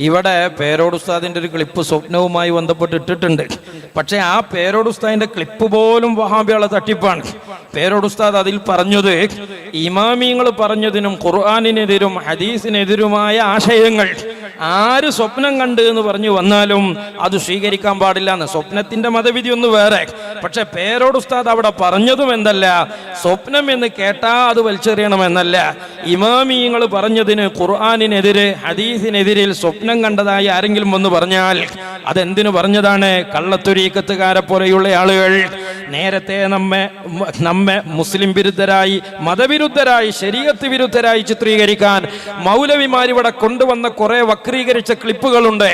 ഇവിടെ പേരോട് ഉസ്താദിന്റെ ഒരു ക്ലിപ്പ് സ്വപ്നവുമായി ബന്ധപ്പെട്ട് ഇട്ടിട്ടുണ്ട്. പക്ഷേ ആ പേരോട് ഉസ്താദിന്റെ ക്ലിപ്പ് പോലും വഹാബികളെ തട്ടിപ്പാണ്. പേരോട് ഉസ്താദ് അതിൽ പറഞ്ഞത് ഇമാമിങ്ങൾ പറഞ്ഞതിനും ഖുർആനിനെതിരും ഹദീസിനെതിരുമായ ആശയങ്ങൾ ആര് സ്വപ്നം കണ്ട് എന്ന് പറഞ്ഞു വന്നാലും അത് സ്വീകരിക്കാൻ പാടില്ല എന്ന്. സ്വപ്നത്തിന്റെ മതവിധി ഒന്ന് വേറെ. പക്ഷെ പേരോട് ഉസ്താദ് അവിടെ പറഞ്ഞതും എന്തല്ല, സ്വപ്നം എന്ന് കേട്ടാ അത് വലിച്ചെറിയണമെന്നല്ല. ഇമാമിങ്ങൾ പറഞ്ഞതിന് ഖുർആനിനെതിരെ ഹദീസിനെതിരിൽ സ്വപ്നം കണ്ടതായി ആരെങ്കിലും വന്ന് പറഞ്ഞാൽ അതെന്തിനു പറഞ്ഞതാണ്? കള്ളത്തൊരീക്കത്തുകാരെ പോലെയുള്ള ആളുകൾ നേരത്തെ നമ്മെ മുസ്ലിം വിരുദ്ധരായി, മതവിരുദ്ധരായി, ശരീഅത്ത് വിരുദ്ധരായി ചിത്രീകരിക്കാൻ മൗലവിമാരിവിടെ കൊണ്ടുവന്ന കുറെ വക്രീകരിച്ച ക്ലിപ്പുകളുണ്ട്.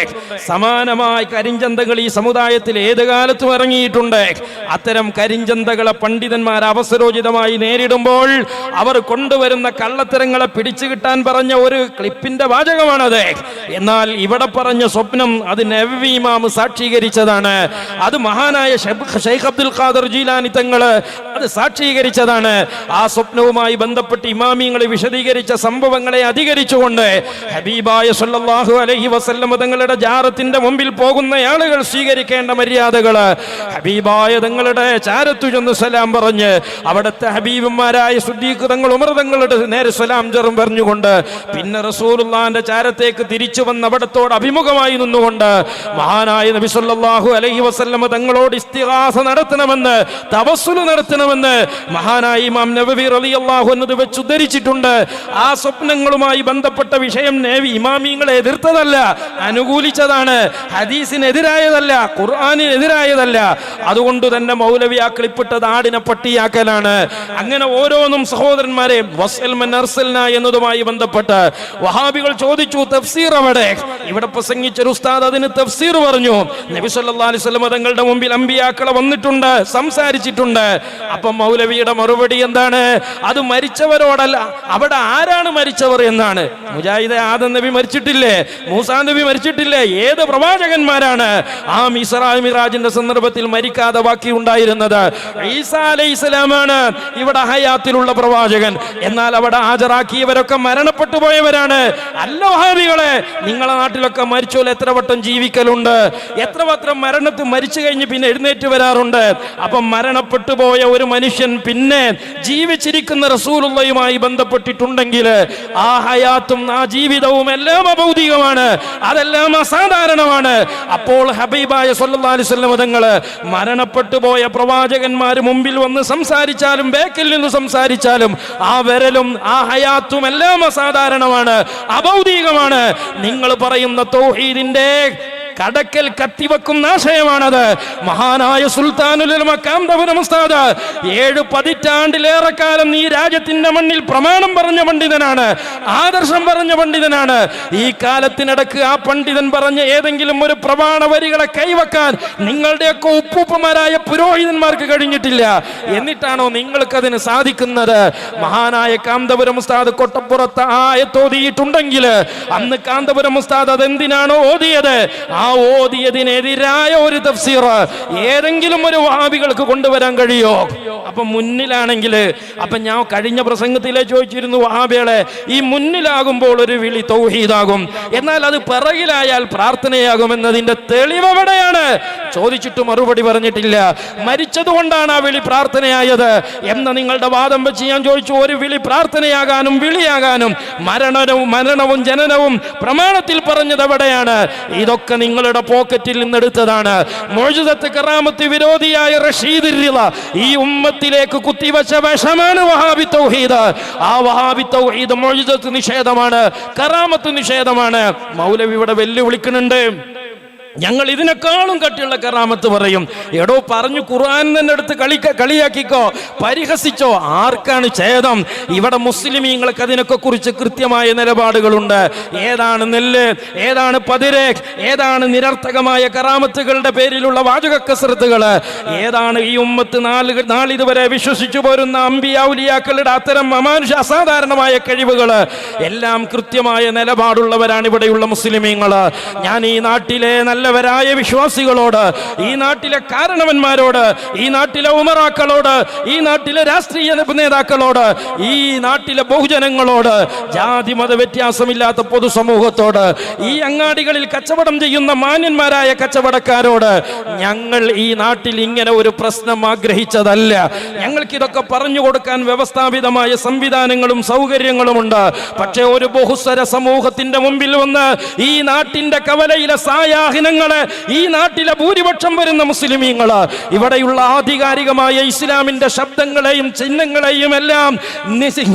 സമാനമായ കരിഞ്ചന്തകൾ ഈ സമുദായത്തിൽ ഏത് കാലത്തും ഇറങ്ങിയിട്ടുണ്ട്. അത്തരം കരിഞ്ചന്തകളെ പണ്ഡിതന്മാർ അവസരോചിതമായി നേരിടുമ്പോൾ അവർ കൊണ്ടുവരുന്ന കള്ളത്തരങ്ങളെ പിടിച്ചു കിട്ടാൻ പറഞ്ഞ ഒരു ക്ലിപ്പിന്റെ വാചകമാണത്. എന്നാൽ ഇവിടെ പറഞ്ഞ സ്വപ്നം അത് നബവി ഇമാം സാക്ഷീകരിച്ചതാണ്. അത് മഹാനായ ഷെയ്ഖ് അബ്ദുൽ ഖാദർ ജീലാനി തങ്ങള് അത് സാക്ഷീകരിച്ചതാണ്. ആ സ്വപ്നവുമായി ബന്ധപ്പെട്ട് ഇമാമിങ്ങൾ വിശദീകരിച്ച സംഭവങ്ങളെ അധികരിച്ചുകൊണ്ട് ഹബീബായ സല്ലല്ലാഹു അലൈഹി വസല്ലം തങ്ങളുടെ ജാറത്തിന്റെ മുമ്പിൽ പോകുന്ന ആളുകൾ സ്വീകരിക്കേണ്ട മര്യാദകള്, ഹബീബായ തങ്ങളുടെ ചാരത്തു ചെന്ന് സലാം പറഞ്ഞ് അവിടുത്തെ ഹബീബന്മാരായ സിദ്ദീഖ് തങ്ങൾ, ഉമർ തങ്ങളുടെ നേരെ സലാം ചെറും പറഞ്ഞുകൊണ്ട് പിന്നെ റസൂലുള്ളാഹിന്റെ ചാരത്തേക്ക് തിരിച്ചു വന്ന് അവിടത്തോട് അഭിമുഖമായി നിന്നുകൊണ്ട് മഹാനായ നബി സല്ലല്ലാഹു അലൈഹി വസല്ലം തങ്ങളോട് ഇസ്തിഗാസ നടത്തണമെന്ന്, തവസ്സുൽ നടത്തണമെന്ന് മഹാനായ ഇമാം നബവി റളിയല്ലാഹു അൻഹു വെച്ച് ഉദ്ധരിച്ചിട്ടുണ്ട്. ആ സ്വപ്നങ്ങളുമായി ബന്ധപ്പെട്ട വിഷയം നബി ഇമാമിങ്ങളെ എതിർത്തതല്ല, അനുകൂലിച്ചതാണ്. ഹദീസിനെതിരായതല്ല, ഖുർആനിനെതിരായതല്ല. അതുകൊണ്ട് തന്നെ മൗലവി ആ ക്ലിപ്പിട്ടത് ആടിനെ പട്ടിയാക്കലാണ്. അങ്ങനെ ഓരോന്നും സഹോദരന്മാരെ എന്നതുമായി ബന്ധപ്പെട്ട് വഹാബികൾ ചോദിച്ചു, തഫ്സീർ അവിടെ? ഇവിടെ പ്രസംഗിച്ചൊരു ഉസ്താദ് അതിന് തഫ്സീർ പറഞ്ഞു. നബി സല്ലല്ലാഹു അലൈഹി വസല്ലം തങ്ങളുടെ മുമ്പിൽ അമ്പിയാക്കളെ വന്നിട്ടുണ്ട്, സംസാരിച്ചിട്ടുണ്ട്. അപ്പം മൗലവിയുടെ മറുപടി എന്താണ്? അത് മരിച്ചവരോടല്ല, അവിടെ ആരാണ് മരിച്ചവർ എന്നാണ്. മുജാഹിദ് ആദം നബി മരിച്ചിട്ടില്ലേ? മൂസാ നബി മരിച്ചിട്ടില്ലേ? ഏത് പ്രവാചകന്മാരാണ് ആ ഇസ്രാ മിറാജിന്റെ സന്ദർഭത്തിൽ മരിക്കാതെ ബാക്കി ഉണ്ടായിരുന്നത്? ഈസാ അലൈഹിസ്സലാമാണ് ഇവിടെ ഹയാത്തിലുള്ള പ്രവാചകൻ. എന്നാൽ അവിടെ ഹാജരാക്കിയവരൊക്കെ മരണപ്പെട്ടു പോയവരാണ്. അല്ല വഹാബികളെ, നിങ്ങളെ നാട്ടിലൊക്കെ മരിച്ചോൽ എത്ര വട്ടം ജീവിക്കലുണ്ട്, എത്ര വട്ടം മരിച്ചു കഴിഞ്ഞ് പിന്നെ എഴുന്നേറ്റ് വരാറുണ്ട്. അപ്പം മരണപ്പെട്ടു പോയ ഒരു മനുഷ്യൻ പിന്നെ ജീവിച്ചിരിക്കുന്ന റസൂലുള്ളാഹിയുമായി ബന്ധപ്പെട്ടിട്ടുണ്ടെങ്കിൽ ആ ഹയാത്തും ആ ജീവിതവും എല്ലാം അഭൗതികമാണ്, അതെല്ലാം അസാധാരണമാണ്. അപ്പോൾ ഹബീബായ സല്ലല്ലാഹു അലൈഹി വസല്ലം തങ്ങള് മരണപ്പെട്ടു പോയ പ്രവാചകന്മാർ മുമ്പിൽ വന്ന് സംസാരിച്ചാലും ബേക്കിൽ നിന്ന് സംസാരിച്ചാലും ആ വരലും ആ ഹയാത്തും എല്ലാം അസാധാരണമാണ്, അഭൗതികമാണ്. നിങ്ങൾ പറയുന്ന തൗഹീദിന്റെ കടക്കൽ കത്തിവെക്കുന്ന ആശയമാണത്. മഹാനായ സുൽത്താനുൽ ഉലമ കാന്തപുരം ഉസ്താദ് 7 പതിറ്റാണ്ടിലേറെ കാലം ഈ രാജ്യത്തിന്റെ മണ്ണിൽ പ്രമാണം പറഞ്ഞ പണ്ഡിതനാണ്, ആദർശം പറഞ്ഞ പണ്ഡിതനാണ്. ഈ കാലത്തിനിടക്ക് ആ പണ്ഡിതൻ പറഞ്ഞ ഏതെങ്കിലും ഒരു പ്രമാണ വരികളെ കൈവെക്കാൻ നിങ്ങളുടെയൊക്കെ ഉപ്പൂപ്പന്മാരായ പുരോഹിതന്മാർക്ക് കഴിഞ്ഞിട്ടില്ല. എന്നിട്ടാണോ നിങ്ങൾക്കതിന് സാധിക്കുന്നത്? മഹാനായ കാന്തപുരം ഉസ്താദ് കൊട്ടപ്പുറത്ത് ആയത്തോതിയിട്ടുണ്ടെങ്കിൽ അന്ന് കാന്തപുരം ഉസ്താദ് അതെന്തിനാണോ ഓതിയത്, ആ ഓതിയതിനെതിരായ ഒരു തഫ്സീർ ഏതെങ്കിലും ഒരു വഹാബികൾക്ക് കൊണ്ടുവരാൻ കഴിയോ? അപ്പൊ മുന്നിലാണെങ്കിൽ, അപ്പൊ ഞാൻ കഴിഞ്ഞ പ്രസംഗത്തിലെ ചോദിച്ചിരുന്നു വഹാബികളെ, ഈ മുന്നിലാകുമ്പോൾ ഒരു വിളി തൗഹീദാകും, എന്നാൽ അത് പിറകിലായാൽ പ്രാർത്ഥനയാകും എന്നതിന്റെ തെളിവ് എവിടെയാണ്? ചോദിച്ചിട്ട് മറുപടി പറഞ്ഞിട്ടില്ല. മരിച്ചതുകൊണ്ടാണ് ആ വിളി പ്രാർത്ഥനയായത് എന്ന നിങ്ങളുടെ വാദം വെച്ച് ഞാൻ ചോദിച്ചു, ഒരു വിളി പ്രാർത്ഥനയാകാനും വിളിയാകാനും മരണവും ജനനവും പ്രമാണത്തിൽ പറഞ്ഞത് എവിടെയാണ്? ഇതൊക്കെ നിങ്ങളുടെ പോക്കറ്റിൽ നിന്നെടുത്തതാണ്. മുഅ്ജിസത്ത് കറാമത്ത് വിരോധിയായ റഷീദ് റിള ഈ ഉമ്മത്തിലേക്ക് കുത്തിവെച്ച വിഷമാണ് വഹാബി തൗഹീദ്. ആ വഹാബി തൗഹീദ് മുഅ്ജിസത്ത് നിഷേധമാണ്, കറാമത്ത് നിഷേധമാണ്. മൗലവി ഇവിടെ വെല്ലുവിളിക്കുന്നുണ്ട്. ഞങ്ങൾ ഇതിനേക്കാളും കട്ടിയുള്ള കറാമത്ത് പറയും. എടോ പറഞ്ഞു ഖുർആൻ തന്നെ എടുത്ത് കളിയാക്കിക്കോ, പരിഹസിച്ചോ, ആർക്കാണ് ഛേദം? ഇവിടെ മുസ്ലിമീങ്ങൾക്ക് അതിനൊക്കെ കുറിച്ച് കൃത്യമായ നിലപാടുകളുണ്ട്. ഏതാണ് നെല്ല്, ഏതാണ് പതിര്, ഏതാണ് നിരർത്ഥകമായ കറാമത്തുകളുടെ പേരിലുള്ള വാചക കസറത്തുകള്, ഏതാണ് ഈ ഉമ്മത്ത് നാളിതുവരെ വിശ്വസിച്ചു പോരുന്ന അമ്പിയാ ഔലിയാക്കളുടെ അത്തരം അമാനുഷ അസാധാരണമായ കഴിവുകള്, എല്ലാം കൃത്യമായ നിലപാടുള്ളവരാണ് ഇവിടെയുള്ള മുസ്ലിമീങ്ങള്. ഞാൻ ഈ നാട്ടിലെ നല്ല നല്ലവരായ വിശ്വാസികളോട്, ഈ നാട്ടിലെ കാരണവന്മാരോട്, ഈ നാട്ടിലെ ഉമറാക്കളോട്, ഈ നാട്ടിലെ രാഷ്ട്രീയ നേതാക്കളോട്, ഈ നാട്ടിലെ ബഹുജനങ്ങളോട്, ജാതി മത വ്യത്യാസമില്ലാത്ത പൊതുസമൂഹത്തോട്, ഈ അങ്ങാടികളിൽ കച്ചവടം ചെയ്യുന്ന മാന്യന്മാരായ കച്ചവടക്കാരോട്, ഞങ്ങൾ ഈ നാട്ടിൽ ഇങ്ങനെ ഒരു പ്രശ്നം ആഗ്രഹിച്ചതല്ല. ഞങ്ങൾക്കിതൊക്കെ പറഞ്ഞു കൊടുക്കാൻ വ്യവസ്ഥാപിതമായ സംവിധാനങ്ങളും സൗകര്യങ്ങളുമുണ്ട്. പക്ഷേ ഒരു ബഹുസ്വര സമൂഹത്തിന്റെ മുമ്പിൽ വന്ന് ഈ നാട്ടിന്റെ കവലയിലെ സായാഹ്നങ്ങള്, ഈ നാട്ടിലെ ഭൂരിപക്ഷം വരുന്ന മുസ്ലിമീങ്ങള് ഇവിടെയുള്ള ആധികാരികമായ ഇസ്ലാമിന്റെ ശബ്ദങ്ങളെയും ചിഹ്നങ്ങളെയും എല്ലാം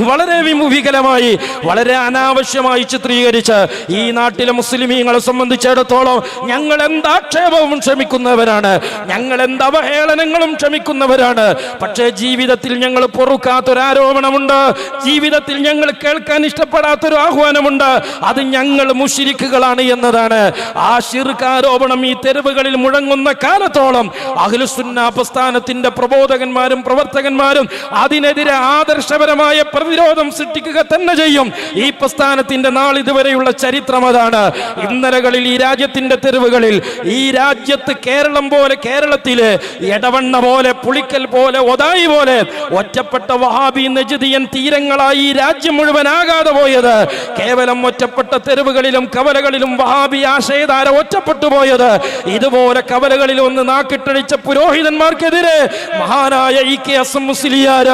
വളരെ വിമുഖികലമായി, വളരെ അനാവശ്യമായി ചിത്രീകരിച്ച് ഈ നാട്ടിലെ മുസ്ലിമീങ്ങളെ സംബന്ധിച്ചിടത്തോളം ഞങ്ങൾ എന്താക്ഷേപവും ക്ഷമിക്കുന്നവരാണ്, ഞങ്ങൾ എന്ത് അവഹേളനങ്ങളും ക്ഷമിക്കുന്നവരാണ്. പക്ഷേ ജീവിതത്തിൽ ഞങ്ങൾ പൊറുക്കാത്തൊരാരോപണമുണ്ട്, ജീവിതത്തിൽ ഞങ്ങൾ കേൾക്കാൻ ഇഷ്ടപ്പെടാത്തൊരു ആഹ്വാനമുണ്ട്. അത് ഞങ്ങൾ മുശ്രിക്കുകളാണ് എന്നതാണ്. ആ ശിർക്ക് ആരോപണം ഈ തെരുവുകളിൽ മുഴങ്ങുന്ന കാലത്തോളം അഹ്ലുസുന്ന പ്രസ്ഥാനത്തിന്റെ പ്രബോധകന്മാരും പ്രവർത്തകന്മാരും അതിനെതിരെ ആദർശപരമായ പ്രതിരോധം സൃഷ്ടിക്കുക തന്നെ ചെയ്യും. ഈ പ്രസ്ഥാനത്തിന്റെ നാളിതുവരെയുള്ള ചരിത്രം അതാണ്. ഇന്നലകളിൽ ഈ രാജ്യത്തിന്റെ തെരുവുകളിൽ, ഈ രാജ്യത്ത് കേരളം പോലെ, കേരളത്തില് എടവണ്ണ പോലെ, പുളിക്കൽ പോലെ, ഒതായി പോലെ ഒറ്റപ്പെട്ട വഹാബി നജ്ദിയൻ തീരങ്ങളായി ഈ രാജ്യം മുഴുവനാകാതെ പോയത് കേവലം ഒറ്റപ്പെട്ട തെരുവുകളിലും കവലകളിലും വഹാബി ആശയധാര ഒറ്റപ്പെട്ടു പോയത് ഇതുപോലെ കവലകളിൽ ഒന്ന് നാക്കിട്ടടിച്ച പുരോഹിതന്മാർക്കെതിരെ മഹാനായ ഇ.കെ.എസ്. മുസ്ലിയാർ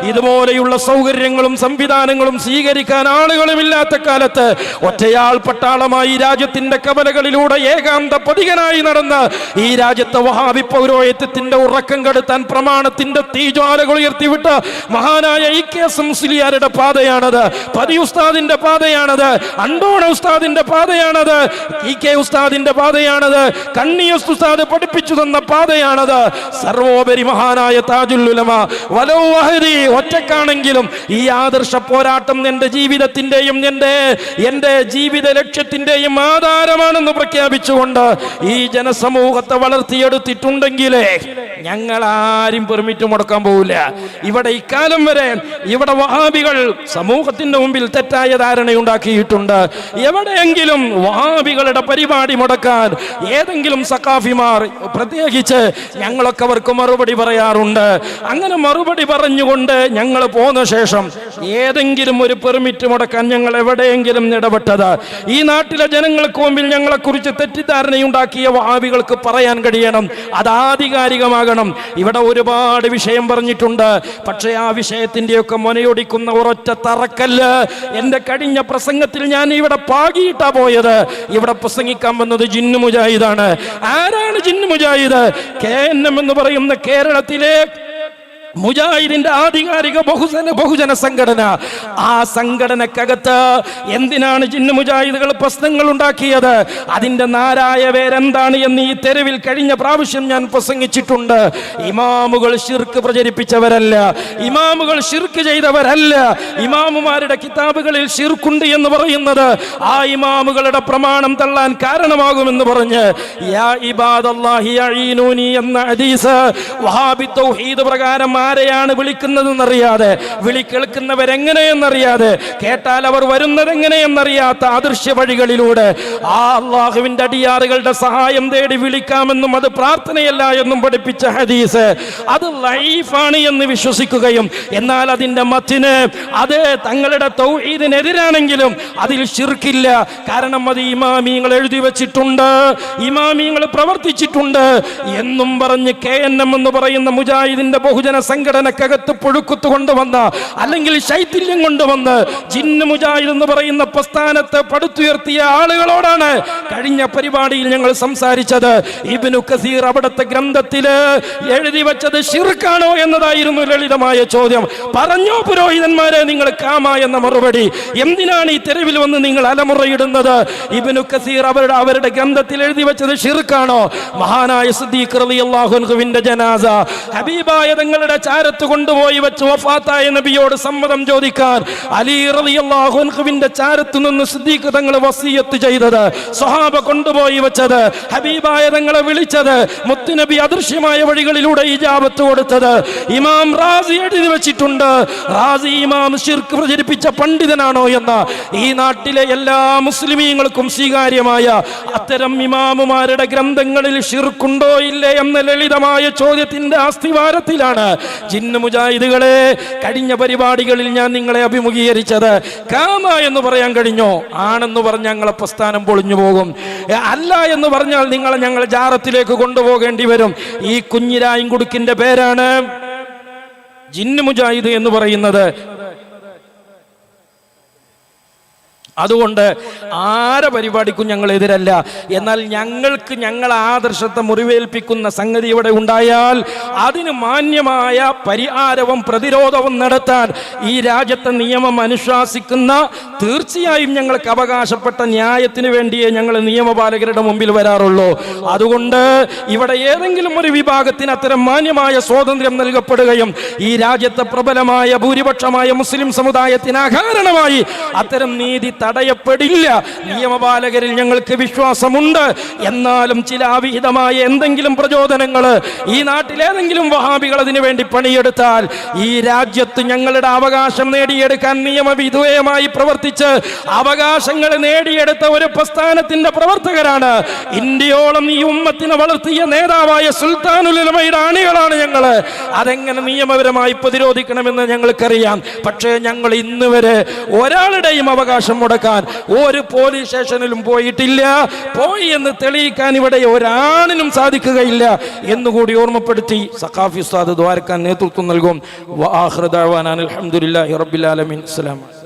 ഇതുപോലെയുള്ള സൗകര്യങ്ങളും സംവിധാനങ്ങളും സ്വീകരിക്കാൻ ആളുകളുമില്ലാത്ത കാലത്ത് ഒറ്റയാൾ പട്ടാളമായി രാജ്യത്തിന്റെ കവലകളിലൂടെ ഏകാന്ത പതികനായി നടന്ന് ഈ രാജ്യത്തെ വഹാബി പൗരോഹിത്യത്തിന്റെ ഉറക്കം കെടുത്താൻ പ്രമാണത്തിന്റെ തീജ്വാലകൾ ഉയർത്തിവിട്ട മഹാനായ ഇ.കെ.എസ്. മുസ്ലിയാരുടെ പാതയാണത്. പതി ഉസ്താദിന്റെ പാതയാണത്. അണ്ടോണ ഉസ്താദിന്റെ പാതയാണത്. ഇ.കെ. ഉസ്താദിന്റെ പാതയാണത്. കണ്ണിയസ് ഉസ്താദ് പഠിപ്പിച്ചു തന്ന പാതയാണത്. സർവോപരി മഹാനായ താജുൽ ഉലമ വലൗ വഹദി, ഒറ്റക്കാണെങ്കിലും ഈ ആദർശ പോരാട്ടം എന്റെ ജീവിതത്തിന്റെയും എന്റെ ജീവിത ലക്ഷ്യത്തിന്റെയും ആധാരമാണെന്ന് പ്രഖ്യാപിച്ചുകൊണ്ട് ഈ ജനസമൂഹത്തെ വളർത്തിയെടുത്തിട്ടുണ്ടെങ്കിലേ ഞങ്ങൾ ആരും പെർമിറ്റ് മുടക്കാൻ പോവില്ല. ഇവിടെ ഇക്കാലം വരെ ഇവിടെ വഹാബികൾ സമൂഹത്തിന്റെ മുമ്പിൽ തെറ്റായ ധാരണയുണ്ടാക്കിയിട്ടുണ്ട്. എവിടെയെങ്കിലും വഹാബികളുടെ പരിപാടി മുടക്കാൻ ഏതെങ്കിലും സഖാഫിമാർ, പ്രത്യേകിച്ച് ഞങ്ങളൊക്കെ അവർക്ക് മറുപടി പറയാറുണ്ട്. അങ്ങനെ മറുപടി പറഞ്ഞുകൊണ്ട് ഞങ്ങൾ പോന്ന ശേഷം ഏതെങ്കിലും ഒരു പെർമിറ്റ് മുടക്കാൻ ഞങ്ങൾ എവിടെയെങ്കിലും ഇടപെട്ടത് ഈ നാട്ടിലെ ജനങ്ങൾക്ക് മുമ്പിൽ ഞങ്ങളെക്കുറിച്ച് തെറ്റിദ്ധാരണയുണ്ടാക്കിയ വഹാബികൾക്ക് പറയാൻ കഴിയണം. അത് ആധികാരികമാകണം. ഇവിടെ ഒരുപാട് വിഷയം പറഞ്ഞിട്ടുണ്ട്. പക്ഷേ ആ വിഷയത്തിന്റെയൊക്കെ മുനയൊടിക്കുന്ന ഒരൊറ്റ തറക്കല്ല് എന്റെ കഴിഞ്ഞ പ്രസംഗത്തിൽ ഞാൻ ഇവിടെ പാകിയിട്ടാ പോയത്. ഇവിടെ പ്രസംഗിക്കാൻ വന്നത് ജിന്നു മുജാഹിദാണ്. ആരാണ് ജിന്നു മുജാഹിദ്? KNM എന്ന് പറയുന്ന കേരളത്തിലെ മുജാഹിദിന്റെ ആധികാരിക ബഹുജന സംഘടന. ആ സംഘടനക്കകത്ത് എന്തിനാണ് ജിന്നു മുജാഹിദുകൾ പ്രശ്നങ്ങൾ ഉണ്ടാക്കിയത്? അതിന്റെ നാരായ വേരെന്താണ് എന്ന് ഈ തെരുവിൽ കഴിഞ്ഞ പ്രാവശ്യം ഞാൻ പ്രസംഗിച്ചിട്ടുണ്ട്. ഇമാമുകൾ ശിർക്ക് പ്രചരിപ്പിച്ചവരല്ല, ഇമാമുകൾ ശിർക്ക് ചെയ്തവരല്ല. ഇമാമുമാരുടെ കിതാബുകളിൽ ശിർക്കുണ്ട് എന്ന് പറയുന്നത് ആ ഇമാമുകളുടെ പ്രമാണം തള്ളാൻ കാരണമാകുമെന്ന് പറഞ്ഞ് യാ ഇബാദല്ലാഹി അഈനൂനി എന്ന ഹദീസ് വഹാബി തൗഹീദ് പ്രകാരം ആരെയാണ് വിളിക്കുന്നതെന്നറിയാതെ, വിളി കേൾക്കുന്നവരെങ്ങനെയെന്നറിയാതെ, കേട്ടാൽ അവർ വരുന്നത് എങ്ങനെയെന്നറിയാത്ത അദൃശ്യ വഴികളിലൂടെ ആ അള്ളാഹുവിന്റെ അടിയാറുകളുടെ സഹായം തേടി വിളിക്കാമെന്നും അത് പ്രാർത്ഥനയല്ല എന്നും പഠിപ്പിച്ച ഹദീസ് അത് ലൈഫാണ് എന്ന് വിശ്വസിക്കുകയും എന്നാൽ അതിന്റെ മത്തിന് അത് തങ്ങളുടെ തൗഹീദിനെതിരാണെങ്കിലും അതിൽ ശിർക്കില്ല, കാരണം അത് ഇമാമിങ്ങൾ എഴുതി വെച്ചിട്ടുണ്ട്, ഇമാമിങ്ങൾ പ്രവർത്തിച്ചിട്ടുണ്ട് എന്നും പറഞ്ഞ് KNM എന്ന് പറയുന്ന മുജാഹിദിന്റെ ബഹുജന സംഘടനക്കകത്ത് പുഴുക്കുത്തു കൊണ്ടുവന്ന അല്ലെങ്കിൽ ശൈഥില്യം കൊണ്ടുവന്ന് ജിന്നു മുജാഹിദ് എന്ന് പറയുന്ന പ്രസ്ഥാനത്തെ പടുത്തുയർത്തിയ ആളുകളോടാണ് കഴിഞ്ഞ പരിപാടിയിൽ ഞങ്ങൾ സംസാരിച്ചത്. ഇബ്നു കസീർ അവിടുത്തെ ഗ്രന്ഥത്തില് എഴുതി വെച്ചത് ശിർക്കാണോ എന്നതായിരുന്നു ലളിതമായ ചോദ്യം. പറഞ്ഞോ പുരോഹിതന്മാരെ നിങ്ങൾ കാമ എന്ന മറുപടി. എന്തിനാണ് ഈ തെരുവിൽ വന്ന് നിങ്ങൾ അലമുറയിടുന്നത്? ഇബ്നു കസീർ അവരുടെ ഗ്രന്ഥത്തിൽ എഴുതി വെച്ചത് ശിർക്കാണോ? മഹാനായ സിദ്ദീഖ് റളിയല്ലാഹു അൻഹുവിന്റെ ജനാസ ഹബീബായ തങ്ങളുടെ ചാരത്ത് കൊണ്ടുപോയി വെച്ച് വഫാത്തായ നബിയോട് സമ്മതം ചോദിക്കാൻ അലി റളിയല്ലാഹു അൻഹുവിന്റെ ചാരത്ത് നിന്ന് സിദ്ദീഖ് തങ്ങൾ വസിയത്ത് ചെയ്തത്, സ്വഹാബ കൊണ്ടുപോയി വെച്ചത്, ഹബീബായ തങ്ങളെ വിളിച്ചത്, മുത്തുനബി അദൃശ്യമായ വഴികളിലൂടെ ഇജാബത്ത് കൊടുത്തത്. ഇമാം റാസി എഴുതി വെച്ചിട്ടുണ്ട്, റാസി ഇമാം ശിർക്ക് പ്രചരിപ്പിച്ച പണ്ഡിതനാണോ എന്ന. ഈ നാട്ടിലെ എല്ലാ മുസ്ലിമീങ്ങൾക്കും സ്വീകാര്യമായ അത്തരം ഇമാമുമാരുടെ ഗ്രന്ഥങ്ങളിൽ ശിർക്കുണ്ടോ ഇല്ലേ എന്ന ലളിതമായ ചോദ്യത്തിന്റെ അസ്ഥിവാരത്തിലാണ് ജിന്ന് മുജാഹിദുകളെ കഴിഞ്ഞ പരിപാടികളിൽ ഞാൻ നിങ്ങളെ അഭിമുഖീകരിച്ചത്. കാമ എന്ന് പറയാൻ കഴിഞ്ഞോ? ആണെന്ന് പറഞ്ഞ ഞങ്ങളെ പ്രസ്ഥാനം പൊളിഞ്ഞു പോകും. അല്ല എന്ന് പറഞ്ഞാൽ നിങ്ങളെ ഞങ്ങൾ ജാറത്തിലേക്ക് കൊണ്ടുപോകേണ്ടി വരും. ഈ കുഞ്ഞിരായിൻകുടുക്കിന്റെ പേരാണ് ജിന്ന് മുജാഹിദ് എന്ന് പറയുന്നത്. അതുകൊണ്ട് ആരെ പരിപാടിക്കും ഞങ്ങൾ എതിരല്ല. എന്നാൽ ഞങ്ങൾക്ക് ഞങ്ങൾ ആദർശത്തെ മുറിവേൽപ്പിക്കുന്ന സംഗതി ഇവിടെ ഉണ്ടായാൽ അതിന് മാന്യമായ പരിഹാരവും പ്രതിരോധവും നടത്താൻ ഈ രാജ്യത്തെ നിയമം അനുശാസിക്കുന്ന തീർച്ചയായും ഞങ്ങൾക്ക് അവകാശപ്പെട്ട ന്യായത്തിന് വേണ്ടിയേ ഞങ്ങൾ നിയമപാലകരുടെ മുമ്പിൽ വരാറുള്ളൂ. അതുകൊണ്ട് ഇവിടെ ഏതെങ്കിലും ഒരു വിഭാഗത്തിന് അത്തരം മാന്യമായ സ്വാതന്ത്ര്യം നൽകപ്പെടുകയും ഈ രാജ്യത്തെ പ്രബലമായ ഭൂരിപക്ഷമായ മുസ്ലിം സമുദായത്തിന് അകാരണമായി അത്തരം നീതി തടയപ്പെടില്ല. നിയമപാലകരിൽ ഞങ്ങൾക്ക് വിശ്വാസമുണ്ട്. എന്നാലും ചില അവിഹിതമായ എന്തെങ്കിലും പ്രചോദനങ്ങൾ ഈ നാട്ടിലേതെങ്കിലും വഹാബികൾ അതിനു വേണ്ടി പണിയെടുത്താൽ ഈ രാജ്യത്ത് ഞങ്ങളുടെ അവകാശം നേടിയെടുക്കാൻ നിയമവിധേയമായി പ്രവർത്തിച്ച് അവകാശങ്ങൾ നേടിയെടുത്ത ഒരു പ്രസ്ഥാനത്തിന്റെ പ്രവർത്തകരാണ്. ഇന്ത്യയോളം ഈ ഉമ്മത്തിനെ വളർത്തിയ നേതാവായ സുൽത്താനുൽ ഉലമയുടെ അണികളാണ് ഞങ്ങൾ. അതെങ്ങനെ നിയമപരമായി പ്രതിരോധിക്കണമെന്ന് ഞങ്ങൾക്കറിയാം. പക്ഷേ ഞങ്ങൾ ഇന്ന് വരെ ഒരാളുടെയും അവകാശം മുടക്കാൻ ഒരു പോലീസ് സ്റ്റേഷനിലും പോയിട്ടില്ല. പോയി എന്ന് തെളിയിക്കാൻ ഇവിടെ ഒരാണിനും സാധിക്കുകയില്ല എന്നുകൂടി ഓർമ്മപ്പെടുത്തി സഖാഫി ഉസ്താദ് ദ്വാരക്കാൻ നേതൃത്വം നൽകും. വആഖിറു ദഅ്വാനാ അൽഹംദുലില്ലാഹി റബ്ബിൽ ആലമീൻ. അസ്സലാമു